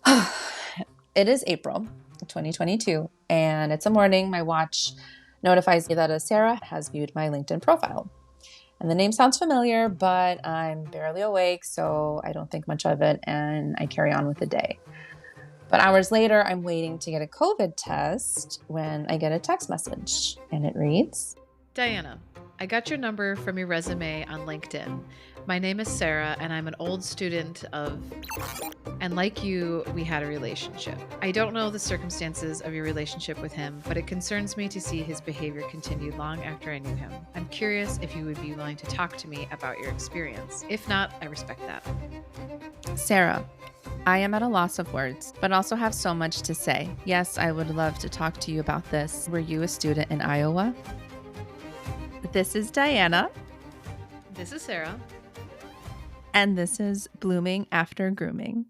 It is April 2022, and it's a morning. My watch notifies me that a Sarah has viewed my LinkedIn profile. And the name sounds familiar, but I'm barely awake, so I don't think much of it, and I carry on with the day. But hours later, I'm waiting to get a COVID test when I get a text message, and it reads, Diana, I got your number from your resume on LinkedIn. My name is Sarah, and I'm an old student of. And like you, we had a relationship. I don't know the circumstances of your relationship with him, but it concerns me to see his behavior continue long after I knew him. I'm curious if you would be willing to talk to me about your experience. If not, I respect that. Sarah, I am at a loss of words, but also have so much to say. Yes, I would love to talk to you about this. Were you a student in Iowa? This is Diana. This is Sarah. And this is Blooming After Grooming.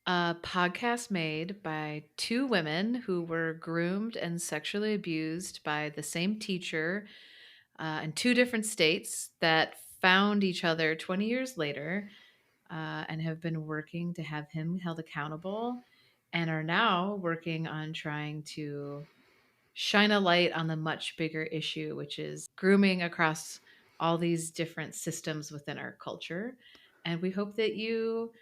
A podcast made by two women who were groomed and sexually abused by the same teacher in two different states that found each other 20 years later and have been working to have him held accountable and are now working on trying to shine a light on the much bigger issue, which is grooming across all these different systems within our culture. And we hope that you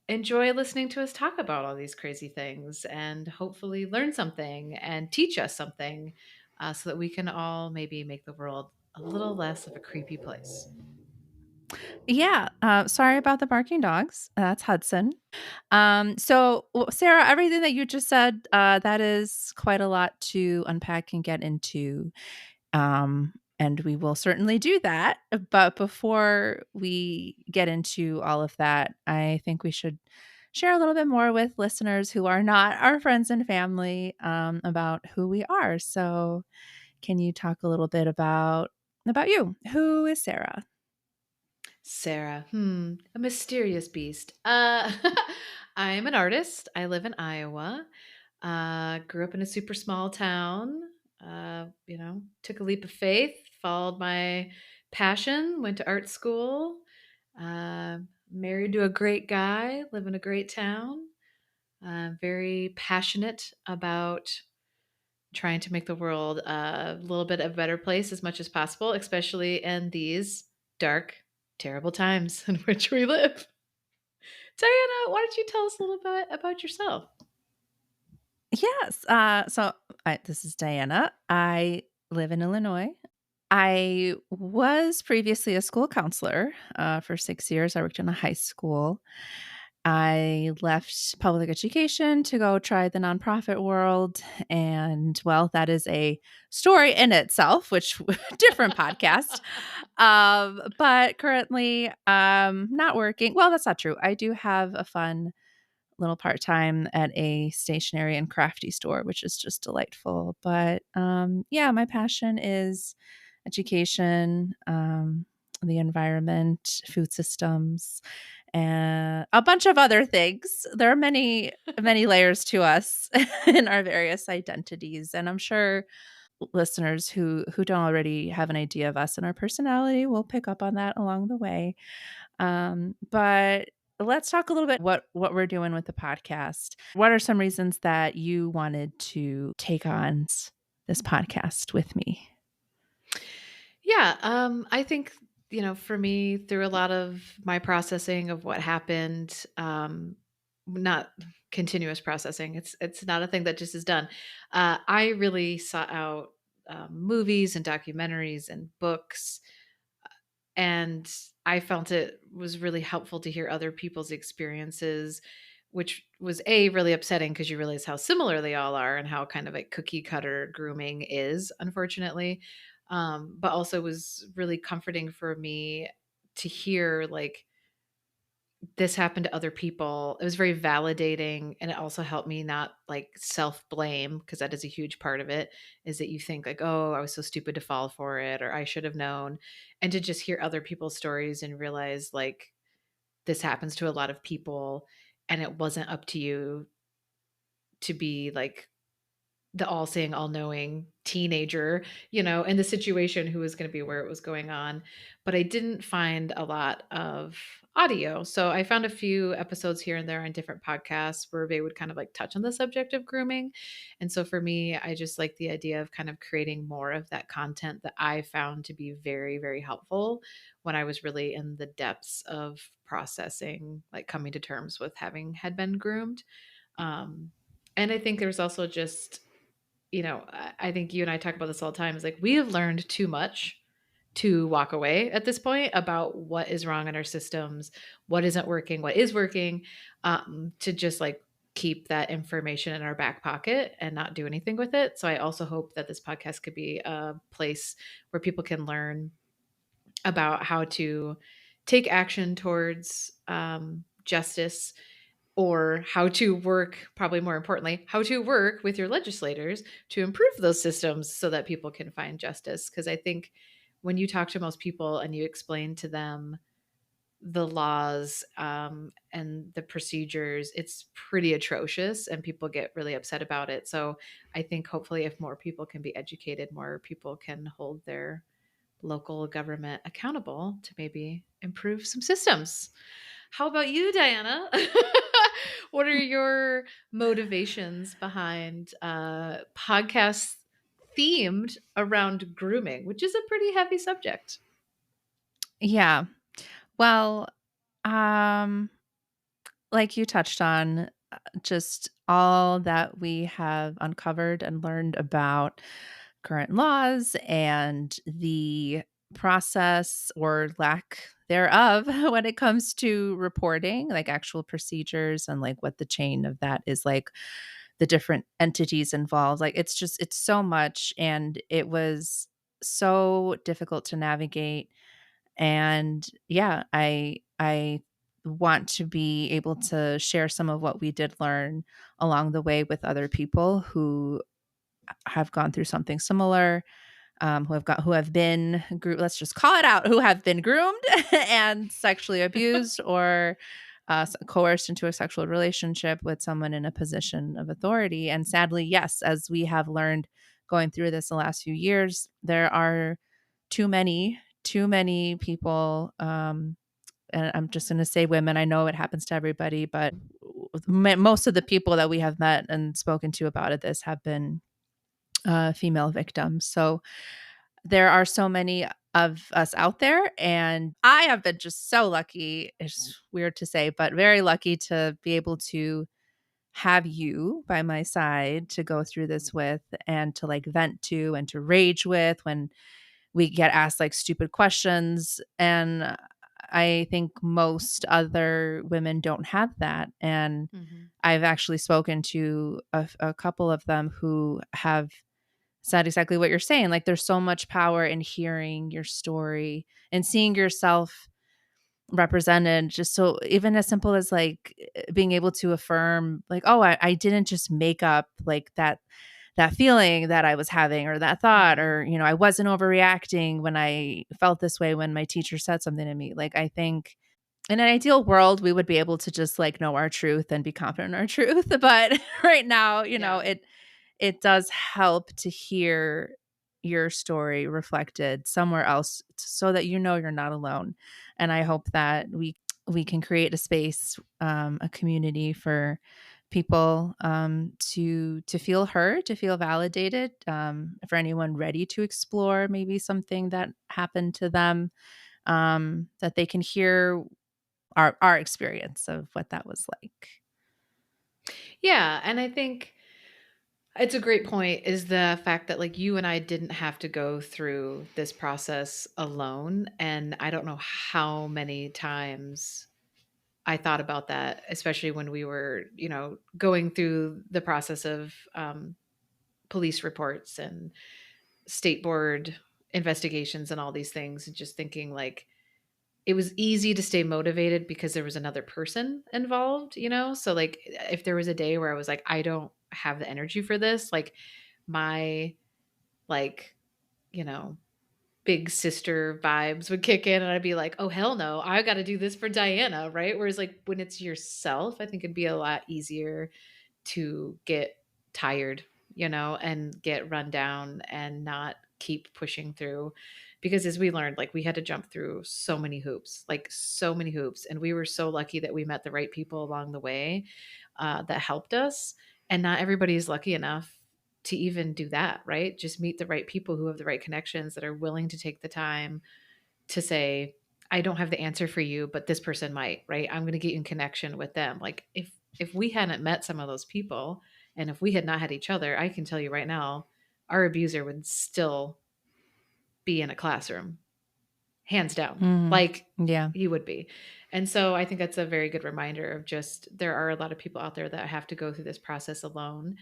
enjoy listening to us talk about all these crazy things and hopefully learn something and teach us something so that we can all maybe make the world a little less of a creepy place. Yeah, sorry about the barking dogs. That's Hudson. Sarah, everything that you just said, that is quite a lot to unpack and get into. And we will certainly do that. But before we get into all of that, I think we should share a little bit more with listeners who are not our friends and family about who we are. So, can you talk a little bit about you? Who is Sarah? Sarah, a mysterious beast. I'm an artist. I live in Iowa. Grew up in a super small town. Took a leap of faith, followed my passion, went to art school, uh, married to a great guy, live in a great town. Very passionate about trying to make the world a little bit a better place as much as possible, especially in these dark, terrible times in which we live. Diana, why don't you tell us a little bit about yourself? Yes. This is Diana. I live in Illinois. I was previously a school counselor for 6 years. I worked in a high school. I left public education to go try the nonprofit world. And well, that is a story in itself, which different podcast. But currently, not working. Well, that's not true. I do have a fun little part-time at a stationery and crafty store, which is just delightful. But yeah, my passion is education, the environment, food systems, and a bunch of other things. There are many layers to us in our various identities, and I'm sure listeners who don't already have an idea of us and our personality will pick up on that along the way. But let's talk a little bit what we're doing with the podcast. What are some reasons that you wanted to take on this podcast with me? Yeah, I think for me, through a lot of my processing of what happened, not continuous processing. It's not a thing that just is done. I really sought out movies and documentaries and books, and I felt it was really helpful to hear other people's experiences, which was really upsetting because you realize how similar they all are and how kind of like cookie cutter grooming is, unfortunately. But also was really comforting for me to hear like this happened to other people. It was very validating, and it also helped me not like self-blame, because that is a huge part of it, is that you think like, "Oh, I was so stupid to fall for it," or "I should have known." And to just hear other people's stories and realize like this happens to a lot of people and it wasn't up to you to be like the all-seeing, all-knowing teenager, in the situation who was gonna be where it was going on, but I didn't find a lot of audio. So I found a few episodes here and there on different podcasts where they would kind of, like, touch on the subject of grooming, and so for me, I just like the idea of kind of creating more of that content that I found to be very, very helpful when I was really in the depths of processing, like, coming to terms with having had been groomed. Um, and I think there's also just, I think you and I talk about this all the time. Is like we have learned too much to walk away at this point about what is wrong in our systems, what isn't working, what is working, to just like keep that information in our back pocket and not do anything with it. So I also hope that this podcast could be a place where people can learn about how to take action towards justice, or how to work, probably more importantly, how to work with your legislators to improve those systems so that people can find justice. Because I think when you talk to most people and you explain to them the laws, and the procedures, it's pretty atrocious and people get really upset about it. So I think hopefully if more people can be educated, more people can hold their local government accountable to maybe improve some systems. How about you, Diana? What are your motivations behind podcasts themed around grooming, which is a pretty heavy subject? Yeah. Well, um, like you touched on, just all that we have uncovered and learned about current laws and the process or lack thereof when it comes to reporting, like actual procedures and like what the chain of that is like, the different entities involved. Like it's so much and it was so difficult to navigate. And yeah, I want to be able to share some of what we did learn along the way with other people who have gone through something similar, who have been let's just call it out, who have been groomed and sexually abused or coerced into a sexual relationship with someone in a position of authority. And sadly, yes, as we have learned going through this the last few years, there are too many people. And I'm just going to say women. I know it happens to everybody, but most of the people that we have met and spoken to about this have been female victims. So there are so many of us out there, and I have been just so lucky. It's weird to say, but very lucky to be able to have you by my side to go through this with and to like vent to and to rage with when we get asked like stupid questions. And I think most other women don't have that. And Mhm. I've actually spoken to a couple of them who have said exactly what you're saying. Like there's so much power in hearing your story and seeing yourself represented, just so even as simple as like being able to affirm like, oh, I didn't just make up like that feeling that I was having or that thought, Mhm. or I wasn't overreacting when I felt this way when my teacher said something to me. Like I think in an ideal world, we would be able to just like know our truth and be confident in our truth. But right now, Yeah. it does help to hear your story reflected somewhere else so that you're not alone. And I hope that we can create a space, a community for people to feel heard, to feel validated, for anyone ready to explore maybe something that happened to them, that they can hear our experience of what that was like. Yeah, and I think it's a great point is the fact that like you and I didn't have to go through this process alone, and I don't know how many times I thought about that, especially when we were, going through the process of police reports and state board investigations and all these things, and just thinking like it was easy to stay motivated because there was another person involved, So like if there was a day where I was like, I don't have the energy for this, like my like, you know, big sister vibes would kick in and I'd be like, "Oh hell no, I got to do this for Diana," right? Whereas like when it's yourself, I think it'd be a lot easier to get tired and get run down and not keep pushing through. Because as we learned, like we had to jump through so many hoops, like so many hoops. And we were so lucky that we met the right people along the way that helped us. And not everybody is lucky enough to even do that, right? Just meet the right people who have the right connections that are willing to take the time to say, I don't have the answer for you, but this person might, right? I'm going to get you in connection with them. Like if we hadn't met some of those people and if we had not had each other, I can tell you right now, our abuser would still be in a classroom, hands down. Mhm. Like Yeah. he would be. And so I think that's a very good reminder of just there are a lot of people out there that have to go through this process alone.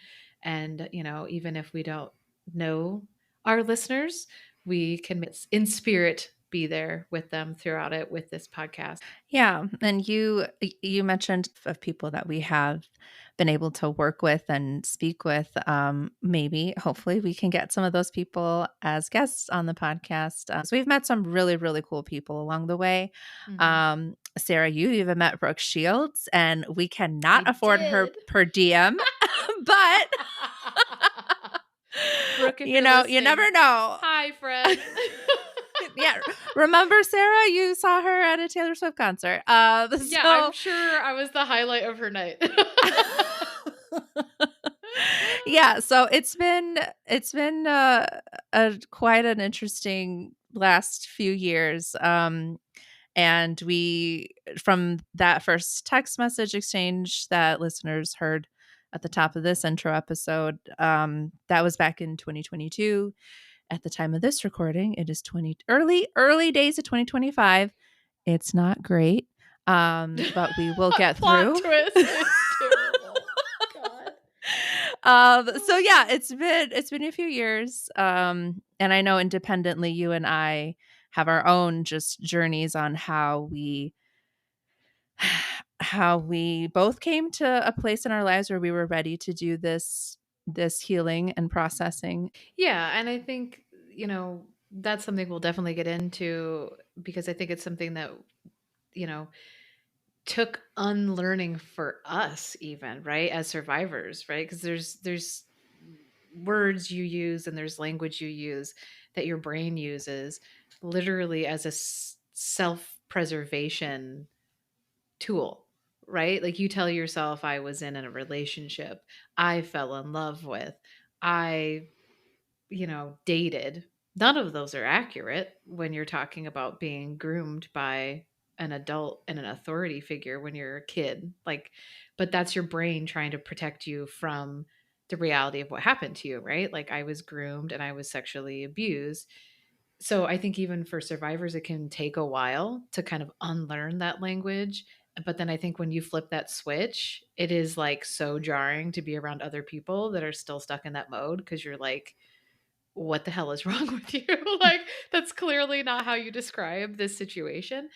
And, even if we don't know our listeners, we can in spirit be there with them throughout it with this podcast. Yeah, and you mentioned of people that we have been able to work with and speak with. Maybe, hopefully, we can get some of those people as guests on the podcast. So we've met some really, really cool people along the way. Mhm. Sarah, you even met Brooke Shields, and we cannot I afford her did. per diem, but Brooke, if you're you never listening, know. hi, friend. Yeah, remember Sarah? You saw her at a Taylor Swift concert. Yeah, I'm So sure I was the highlight of her night. yeah, so it's been a quite an interesting last few years. And we from that first text message exchange that listeners heard at the top of this intro episode, that was back in 2022. At the time of this recording, it is 20 early days of 2025. It's not great, but we will get Plot through. twist. It's terrible. God. So Oh, yeah, God. it's been a few years. And I know independently you and I have our own just journeys on how we both came to a place in our lives where we were ready to do this healing and processing. Yeah, and I think, that's something we'll definitely get into because I think it's something that, you know, took unlearning for us even, right? As survivors, right? Because there's words you use and there's language you use that your brain uses literally as a self-preservation tool, right? Like you tell yourself, I was in a relationship, I fell in love with, I, dated. None of those are accurate when you're talking about being groomed by an adult and an authority figure when you're a kid. Like, but that's your brain trying to protect you from the reality of what happened to you, right? Like, I was groomed and I was sexually abused. So I think even for survivors, it can take a while to kind of unlearn that language. But then I think when you flip that switch, it is like so jarring to be around other people that are still stuck in that mode because you're like, what the hell is wrong with you? Like, that's clearly not how you describe this situation.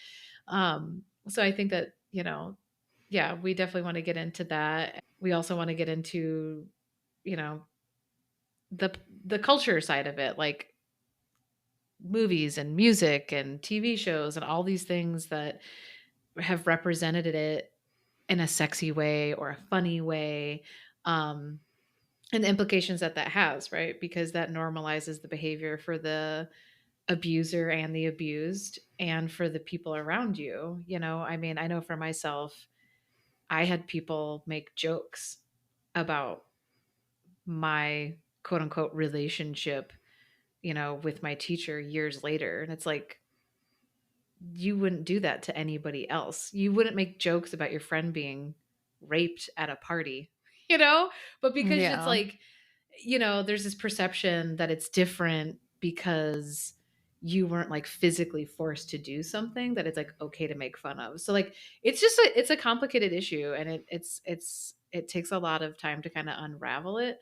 So I think that, yeah, we definitely want to get into that. We also want to get into, you know, the the culture side of it, like movies and music and TV shows and all these things that have represented it in a sexy way or a funny way. Um, and the implications that that has, right? Because that normalizes the behavior for the abuser and the abused and for the people around you. I mean, I know for myself, I had people make jokes about my quote unquote relationship, with my teacher years later. And it's like, you wouldn't do that to anybody else. You wouldn't make jokes about your friend being raped at a party, you know? But because it's Yeah. like, there's this perception that it's different because you weren't like physically forced to do something that it's like okay to make fun of. So like it's a complicated issue and it takes a lot of time to kind of unravel it.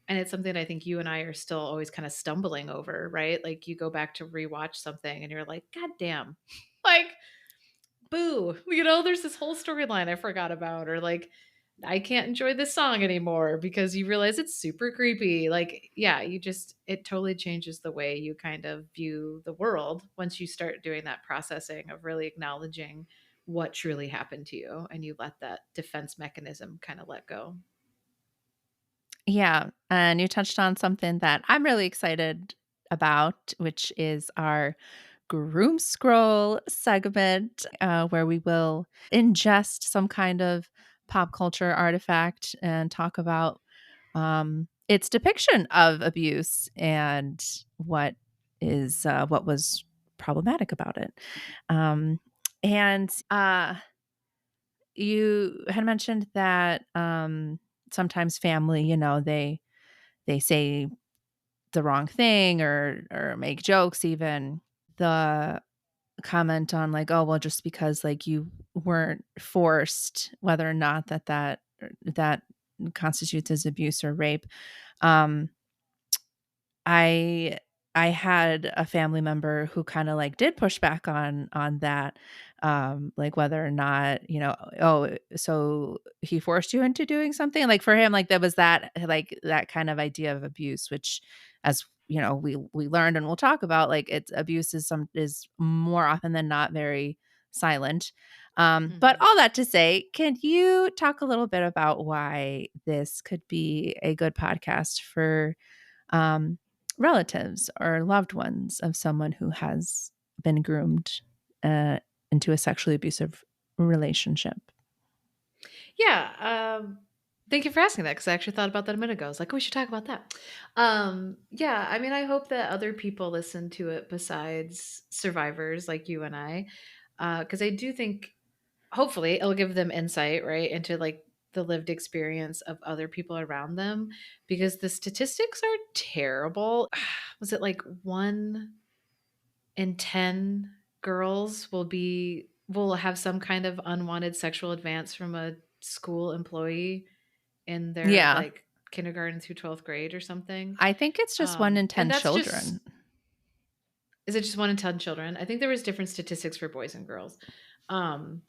And it's something I think you and I are still always kind of stumbling over, right? Like you go back to rewatch something and you're like, God damn, like boo, there's this whole storyline I forgot about, or like, I can't enjoy this song anymore because you realize it's super creepy. Like, yeah, it totally changes the way you kind of view the world once you start doing that processing of really acknowledging what truly happened to you and you let that defense mechanism kind of let go. Yeah, and you touched on something that I'm really excited about, which is our Groom Scroll segment, where we will ingest some kind of pop culture artifact and talk about its depiction of abuse and what was problematic about it. Um, and you had mentioned that sometimes family, they say the wrong thing or make jokes even. The comment on like, "Oh, well, just because, like, you weren't forced," whether or not that constitutes as abuse or rape. Um, I I had a family member who kinda, like, did push back on that, like, whether or not, "Oh, so he forced you into doing something?" Like, for him, like, there was that kind of idea of abuse, which, as, we learned and we'll talk about, like, it's abuse is more often than not very silent. But Mhm. all that to say, can you talk a little bit about why this could be a good podcast for um, relatives or loved ones of someone who has been groomed uh, into a sexually abusive relationship? Yeah, thank you for asking that because I actually thought about that a minute ago. I was like, "Oh, we should talk about that." Yeah, I mean, I hope that other people listen to it besides survivors like you and I, because I do think hopefully it'll give them insight, right, into like the lived experience of other people around them because the statistics are terrible. Was it like 1 in 10 girls will have some kind of unwanted sexual advance from a school employee in their Yeah. like kindergarten through 12th grade or something. I think it's just 1 in And 10 that's just children. is it just 1 in 10 children? I think there was different statistics for boys and girls. Um,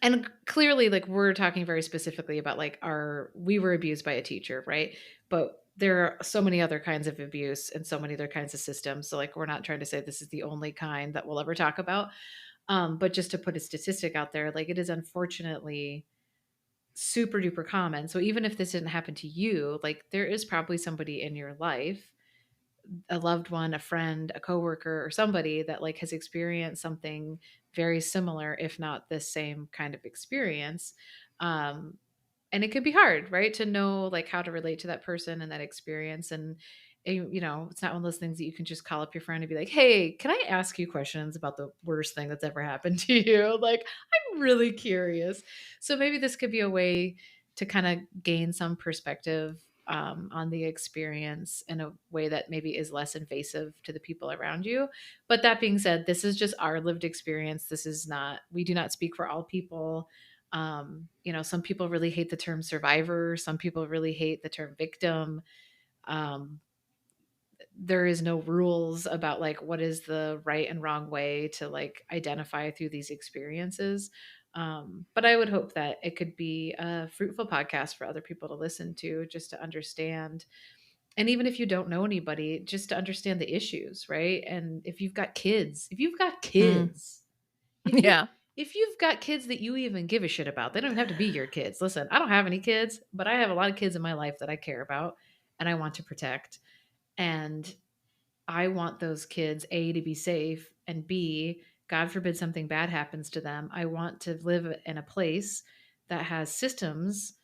and clearly, like, we're talking very specifically about, like, our we were abused by a teacher, right? But there are so many other kinds of abuse and so many other kinds of systems. So, like, we're not trying to say this is the only kind that we'll ever talk about. But just to put a statistic out there, like, it is unfortunately super duper common. So even if this didn't happen to you, like, there is probably somebody in your life, a loved one, a friend, a coworker, or somebody that like has experienced something very similar, if not the same kind of experience. Um, and it could be hard, right, to know like how to relate to that person and that experience. And it's not one of those things that you can just call up your friend and be like, "Hey, can I ask you questions about the worst thing that's ever happened to you? Like, I'm really curious." So maybe this could be a way to kind of gain some perspective on the experience in a way that maybe is less invasive to the people around you. But that being said, this is just our lived experience. This is not, we do not speak for all people. Some people really hate the term survivor, some people really hate the term victim. Um, there is no rules about like what is the right and wrong way to like identify through these experiences. But I would hope that it could be a fruitful podcast for other people to listen to just to understand. And even if you don't know anybody, just to understand the issues, right? And if you've got Mm, kids, if you yeah. if you've got kids that you even give a shit about, they don't even have to be your kids. Listen, I don't have any kids, but I have a lot of kids in my life that I care about and I want to protect. And I want those kids, A, to be safe, and B, God forbid something bad happens to them. I want to live in a place that has systems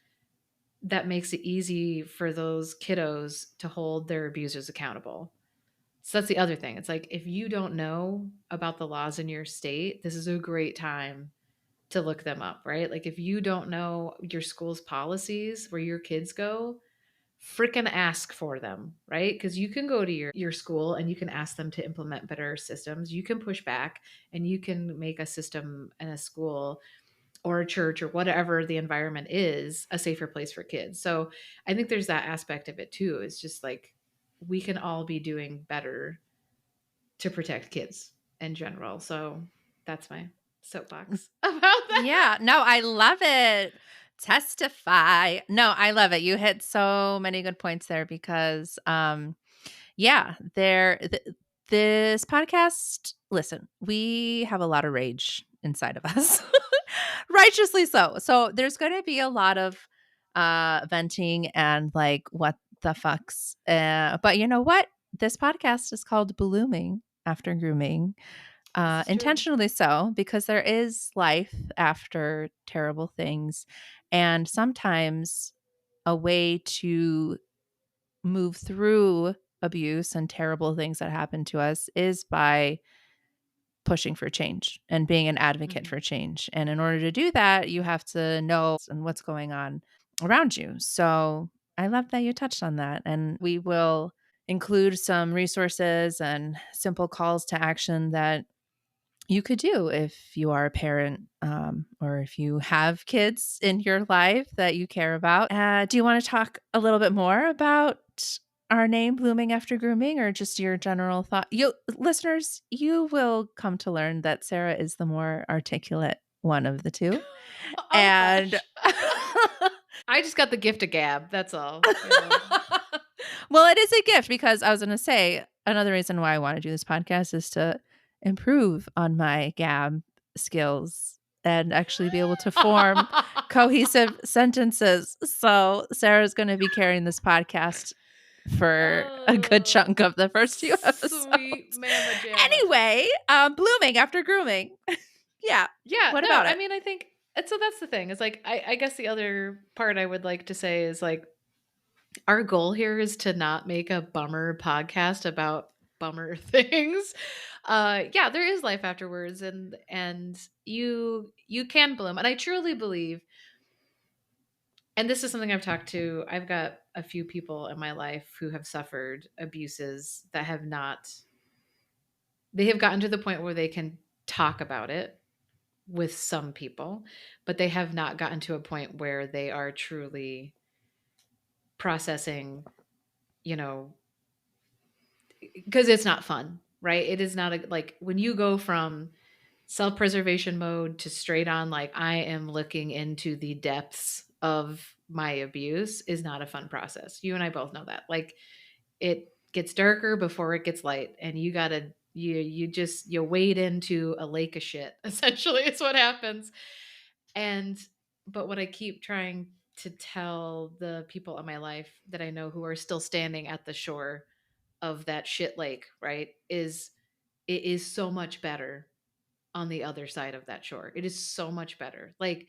that makes it easy for those kiddos to hold their abusers accountable. So that's the other thing. It's like if you don't know about the laws in your state, this is a great time to look them up, right? Like if you don't know your school's policies where your kids go, freaking ask for them, right? Because you can go to your school and you can ask them to implement better systems. You can push back and you can make a system in a school or a church or whatever the environment is a safer place for kids. So I think there's that aspect of it too. It's just like we can all be doing better to protect kids in general. So that's my soapbox about that. Yeah, no, I love it. Testify. No, I love it. You hit so many good points there because yeah, this podcast, listen, we have a lot of rage inside of us. Righteously so. So there's going to be a lot of venting and like, what the fucks. But you know what? This podcast is called Blooming After Grooming, This is true. intentionally so, because there is life after terrible things. And sometimes a way to move through abuse and terrible things that happen to us is by pushing for change and being an advocate Mhm. for change. And in order to do that, you have to know and what's going on around you. So I love that you touched on that. And we will include some resources and simple calls to action that you could do if you are a parent, or if you have kids in your life that you care about. Do you want to talk a little bit more about our name, Blooming After Grooming, or just your general thought? You listeners, you will come to learn that Sarah is the more articulate one of the two. Oh And gosh. I just got the gift of gab, that's all. well, it is a gift because I was going to say another reason why I want to do this podcast is to improve on my gab skills and actually be able to form cohesive sentences. So, Sarah's going to be carrying this podcast for a good Oh, chunk of the first few sweet episodes. mamma jamma. Anyway, blooming after grooming. Yeah. Yeah, What no, about I it? mean, I think and so that's the thing. Is like I guess the other part I would like to say is like our goal here is to not make a bummer podcast about bummer things. Yeah, there is life afterwards and you can bloom. And I truly believe and this is something I've got a few people in my life who have suffered abuses that have not they have gotten to the point where they can talk about it with some people, but they have not gotten to a point where they are truly processing, you know, because it's not fun, right? It is not a, like when you go from self-preservation mode to straight on like I am looking into the depths of my abuse is not a fun process. You and I both know that. Like it gets darker before it gets light and you wade into a lake of shit. Essentially, it's what happens. And but what I keep trying to tell the people in my life that I know who are still standing at the shore of that shit lake, right, is it is so much better on the other side of that shore. It is so much better. Like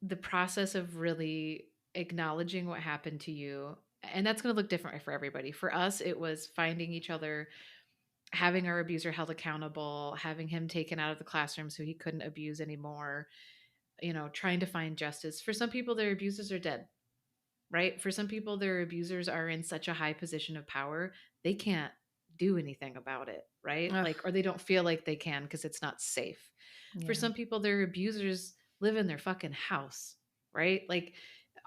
the process of really acknowledging what happened to you, and that's going to look different for everybody. For us, it was finding each other, having our abuser held accountable, having him taken out of the classroom so he couldn't abuse anymore, trying to find justice. For some people, their abusers are dead, right? For some people, their abusers are in such a high position of power, they can't do anything about it, right? Ugh, Like, or they don't feel like they can because it's not safe. For yeah. some people, their abusers live in their fucking house, right? Like,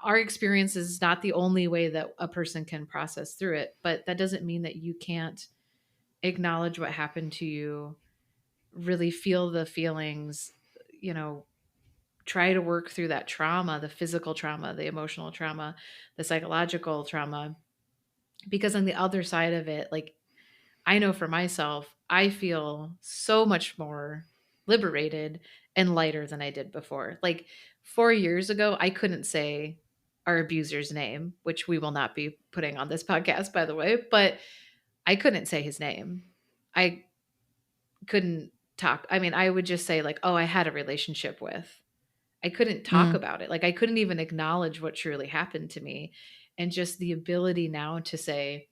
our experience is not the only way that a person can process through it, but that doesn't mean that you can't acknowledge what happened to you, really feel the feelings, you know, try to work through that trauma, the physical trauma, the emotional trauma, the psychological trauma. Because on the other side of it, like I know for myself, I feel so much more liberated and lighter than I did before. Like 4 years ago, I couldn't say our abuser's name, which we will not be putting on this podcast, by the way, but I couldn't say his name. I couldn't talk. I mean, I would just say, like, oh, I had a relationship with. I couldn't talk Mm, about it. Like I couldn't even acknowledge what truly happened to me. And just the ability now to say,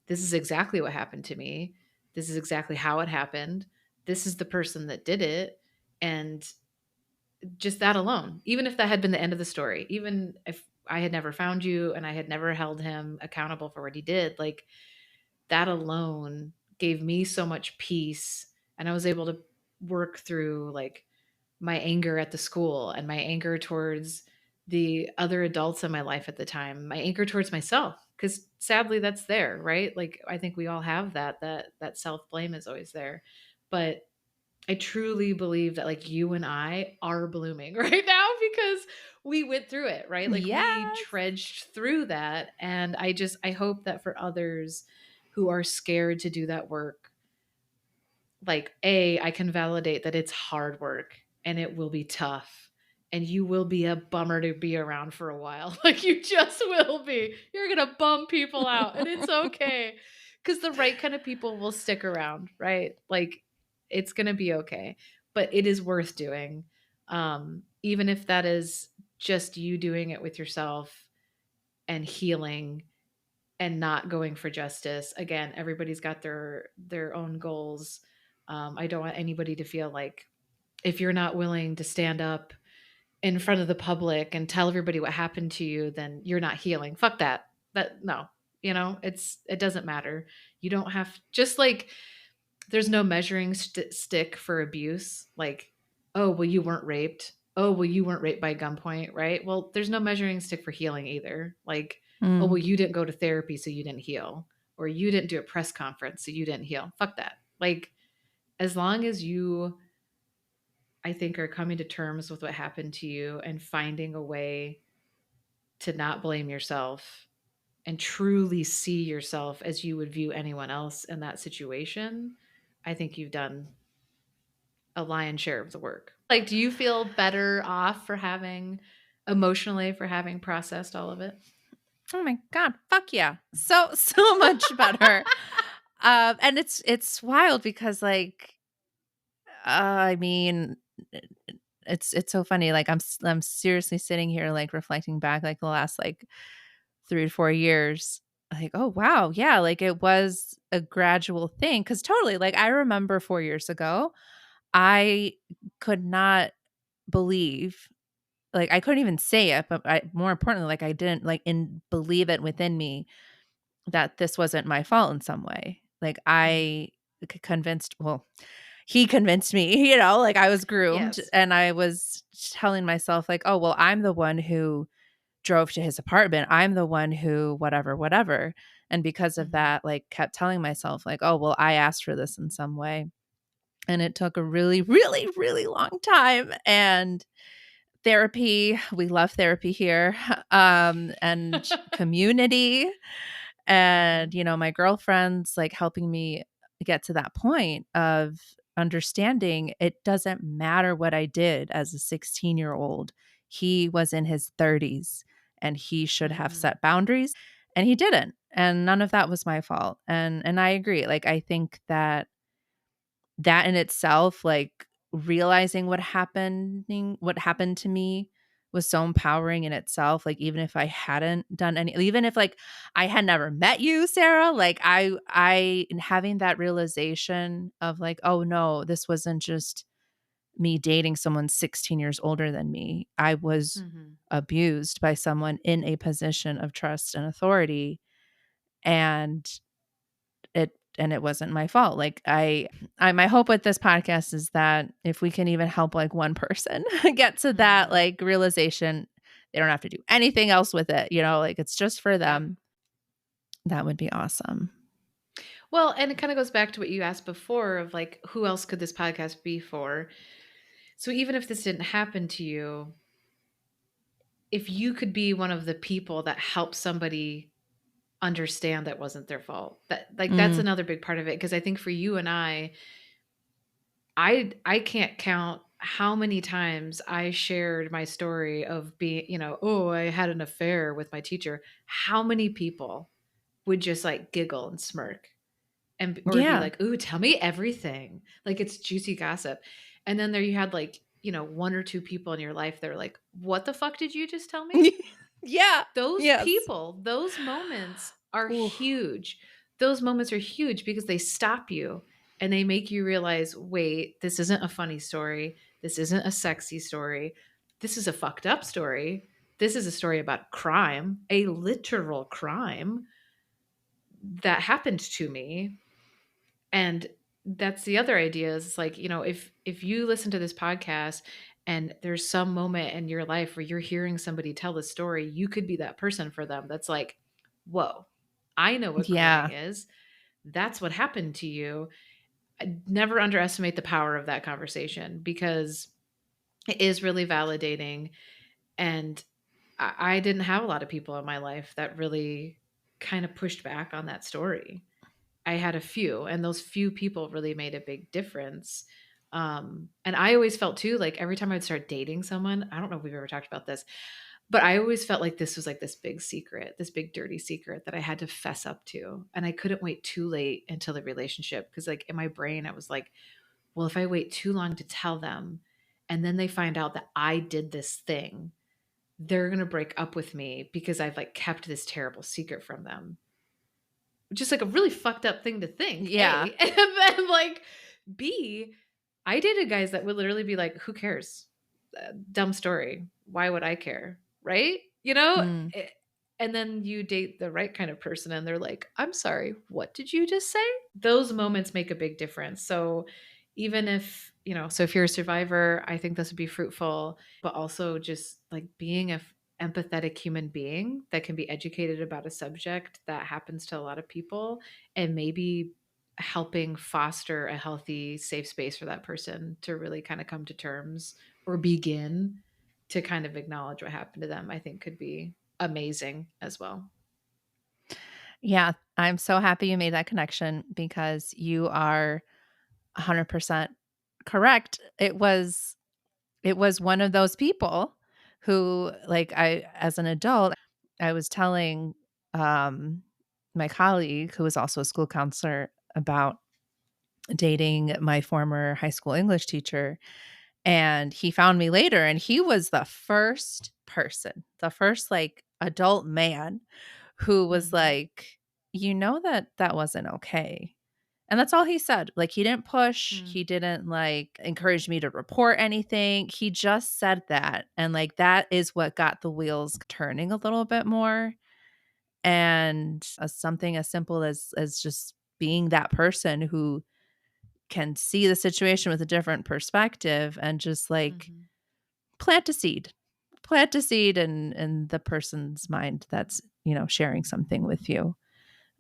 this is exactly what happened to me. This is exactly how it happened. This is the person that did it. And just that alone, even if that had been the end of the story, even if I had never found you and I had never held him accountable for what he did, like that alone gave me so much peace. And I was able to work through like my anger at the school and my anger towards the other adults in my life at the time, my anger towards myself, because sadly that's there, right? Like I think we all have that self-blame is always there. But I truly believe that like you and I are blooming right now because we went through it, right? Like we yes. trudged through that. And I hope that for others who are scared to do that work, like I can validate that it's hard work and it will be tough and you will be a bummer to be around for a while. Like, you just will be. You're gonna bum people out, and it's okay, because the right kind of people will stick around, right? Like, it's gonna be okay, but it is worth doing, even if that is just you doing it with yourself and healing and not going for justice. Again, everybody's got their own goals. I don't want anybody to feel like if you're not willing to stand up in front of the public and tell everybody what happened to you, then you're not healing. Fuck that. That no. It doesn't matter. You don't have, just like there's no measuring stick for abuse. Like, oh, well, you weren't raped. Oh, well, you weren't raped by gunpoint, right? Well, there's no measuring stick for healing either. Like, oh, Mm. well, you didn't go to therapy, so you didn't heal, or you didn't do a press conference, so you didn't heal. Fuck that. Like, as long as you, I think, are coming to terms with what happened to you and finding a way to not blame yourself and truly see yourself as you would view anyone else in that situation, I think you've done a lion's share of the work. Like, do you feel better off for having emotionally for having processed all of it? Oh my god, fuck yeah. So, so much better. And it's wild because, like, I mean, it's so funny, like, I'm seriously sitting here, like, reflecting back, like, the last, like, 3 to 4 years, like, "Oh, wow, yeah," like, it was a gradual thing. Because totally, like, I remember 4 years ago, I could not believe, like, I couldn't even say it, but more importantly, like, I didn't, like, believe it within me that this wasn't my fault in some way. Like, Mhm. I convinced, well, he convinced me, like, I was groomed, Yes. and I was telling myself, like, "Oh, well, I'm the one who drove to his apartment. I'm the one who whatever, whatever." And because of Mhm. that, like, kept telling myself, like, "Oh, well, I asked for this in some way." And it took a really, really, really long time, and therapy, we love therapy here, and community, Mhm. and, my girlfriends, like, helping me get to that point of understanding it doesn't matter what I did as a 16-year-old. He was in his 30s, and he should have Mhm. set boundaries, and he didn't, and none of that was my fault, and I agree, like, I think that in itself, like, realizing what happened to me was so empowering in itself, like, even if I hadn't done any, even if, like, I had never met you, Sarah, like, I in having that realization of, like, "Oh, no, this wasn't just me dating someone 16 years older than me. I was Mhm. abused by someone in a position of trust and authority, and it wasn't my fault." Like, I my hope with this podcast is that if we can even help, like, one person get to that, Mhm. like, realization, they don't have to do anything else with it, like, it's just for Yep. them. That would be awesome. Well, and it kinda goes back to what you asked before of, like, who else could this podcast be for? So even if this didn't happen to you, if you could be one of the people that helps somebody understand that wasn't their fault, that's Mm, another big part of it. Because I think for you and I can't count how many times I shared my story of being, "Oh, I had an affair with my teacher." How many people would just, like, giggle and smirk or be yeah. like, "Ooh, tell me everything." Like, it's juicy gossip. And then there you had, like, 1 or 2 people in your life that are like, "What the fuck did you just tell me?" Yeah. Those Yes. people, those moments are Oof. huge. Those moments are huge because they stop you and they make you realize, "Wait, this isn't a funny story. This isn't a sexy story. This is a fucked up story. This is a story about crime, a literal crime that happened to me." And that's the other idea is like, if you listen to this podcast and there's some moment in your life where you're hearing somebody tell the story, you could be that person for them that's like, "Whoa, I know what grooming Yeah. is. That's what happened to you." Never underestimate the power of that conversation because it is really validating. And I didn't have a lot of people in my life that really kind of pushed back on that story. I had a few, and those few people really made a big difference. And I always felt too, like every time I'd start dating someone, I don't know if we've ever talked about this, but I always felt like this was like this big secret, this big dirty secret that I had to fess up to. And I couldn't wait too late until the relationship. Cause like in my brain, I was like, well, if I wait too long to tell them and then they find out that I did this thing, they're going to break up with me because I've like kept this terrible secret from them. Just like a really fucked up thing to think, Yeah. A. And then like B, I dated guys that would literally be like, "Who cares? Dumb story. Why would I care?" Right? You know? Mm. And then you date the right kind of person and they're like, "I'm sorry, what did you just say?" Those moments make a big difference. So even if, so if you're a survivor, I think this would be fruitful, but also just like being a empathetic human being that can be educated about a subject that happens to a lot of people and maybe helping foster a healthy safe space for that person to really kind of come to terms or begin to kind of acknowledge what happened to them, I think could be amazing as well. Yeah, I'm so happy you made that connection because you are 100% correct. It was one of those people who, like, I as an adult, I was telling, um, my colleague who was also a school counselor about dating my former high school English teacher, and he found me later, and he was the first person, the first, like, adult man who was Mhm. like, "You know that that wasn't okay." And that's all he said. Like, he didn't push, Mm. he didn't, like, encourage me to report anything, he just said that, and, like, that is what got the wheels turning a little bit more, and, something as simple as just being that person who can see the situation with a different perspective and just, like, Mhm. plant a seed. Plant a seed in the person's mind that's, sharing something with you.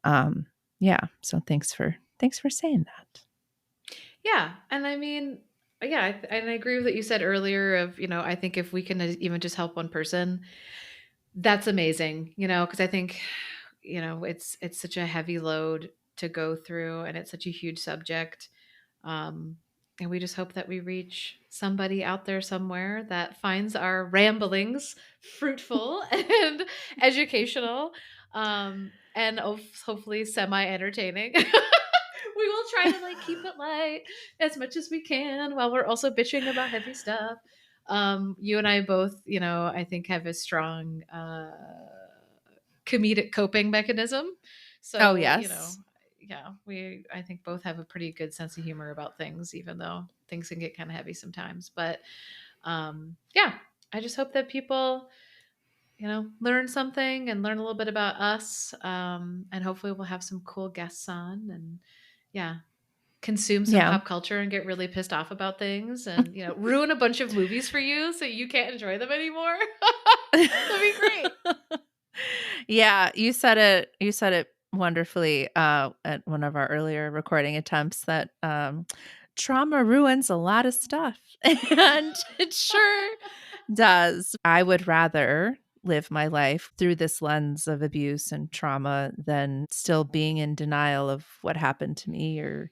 Um, yeah, so thanks for saying that. Yeah, and I mean, yeah, and I agree with what you said earlier of, I think if we can even just help one person, that's amazing, because I think, it's such a heavy load to go through and it's such a huge subject. Um, and we just hope that we reach somebody out there somewhere that finds our ramblings fruitful and educational, and hopefully semi entertaining. We will try to like keep it light as much as we can while we're also bitching about heavy stuff. You and I both, I think have a strong comedic coping mechanism. Oh, So, yes. yeah, I think both have a pretty good sense of humor about things, even though things can get kind of heavy sometimes. But yeah, I just hope that people, learn something and learn a little bit about us. And hopefully we'll have some cool guests on and yeah, consume some Yeah. pop culture and get really pissed off about things and, ruin a bunch of movies for you so you can't enjoy them anymore. That'd be great. Yeah, you said it wonderfully, at one of our earlier recording attempts that, trauma ruins a lot of stuff, and it sure does. I would rather live my life through this lens of abuse and trauma than still being in denial of what happened to me or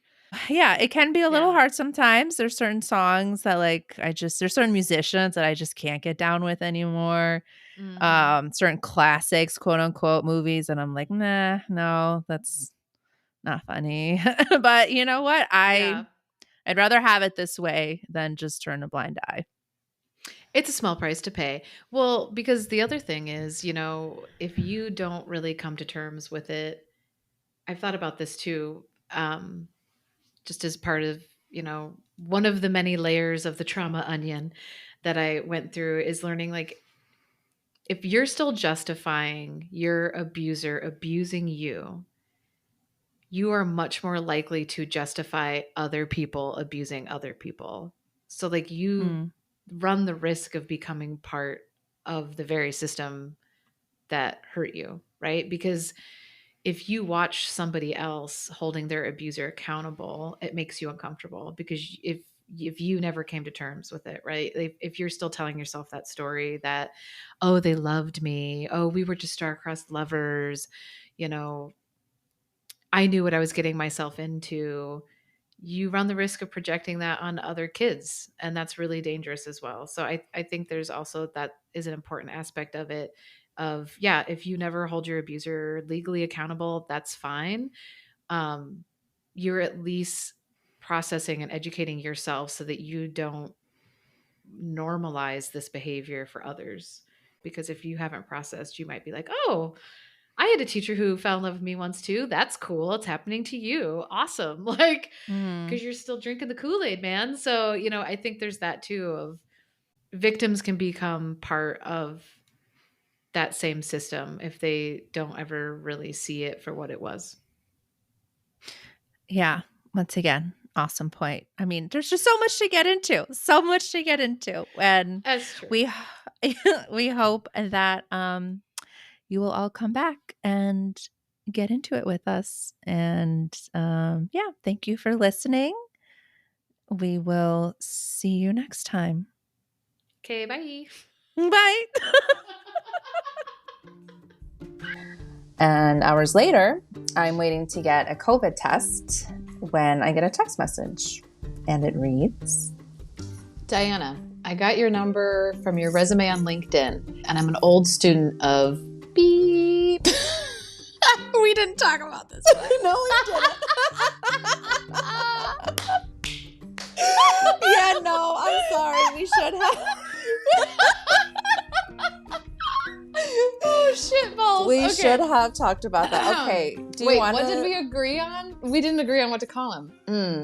yeah, it can be a little Yeah. hard sometimes. There's certain songs that, like, there's certain musicians that I just can't get down with anymore. Mhm. Certain classics, quote unquote, movies, and I'm like, "Nah, no, that's not funny." But you know what? Yeah. I'd rather have it this way than just turn a blind eye. It's a small price to pay. Well, because the other thing is, if you don't really come to terms with it, I've thought about this too, just as part of, one of the many layers of the trauma onion that I went through is learning like if you're still justifying your abuser abusing you, you are much more likely to justify other people abusing other people. So like you Mm, run the risk of becoming part of the very system that hurt you, right? Because if you watch somebody else holding their abuser accountable, it makes you uncomfortable because if you never came to terms with it, right? If you're still telling yourself that story that, oh, they loved me, oh, we were just star-crossed lovers, you know, I knew what I was getting myself into, you run the risk of projecting that on other kids. And that's really dangerous as well. So I think there's also that is an important aspect of it of, yeah, if you never hold your abuser legally accountable, that's fine. Um, you're at least processing and educating yourself so that you don't normalize this behavior for others. Because if you haven't processed, you might be like, oh, I had a teacher who fell in love with me once too. That's cool. It's happening to you. Awesome. Like, Mm. because you're still drinking the Kool-Aid, man. So, I think there's that too of victims can become part of that same system if they don't ever really see it for what it was. Yeah. Once again, awesome point. I mean, there's just so much to get into. So much to get into. And That's true. we we hope that you will all come back and get into it with us. And yeah, thank you for listening. We will see you next time. Okay, bye. Bye. And hours later, I'm waiting to get a COVID test when I get a text message. And it reads, Diana, I got your number from your resume on LinkedIn, and I'm an old student of beep. we didn't talk about this. No, we didn't. Yeah, no, I'm sorry. We should have. Oh, shit balls. We Okay. should have talked about that. Okay. Do you Wait, want what did we agree on? We didn't agree on what to call him.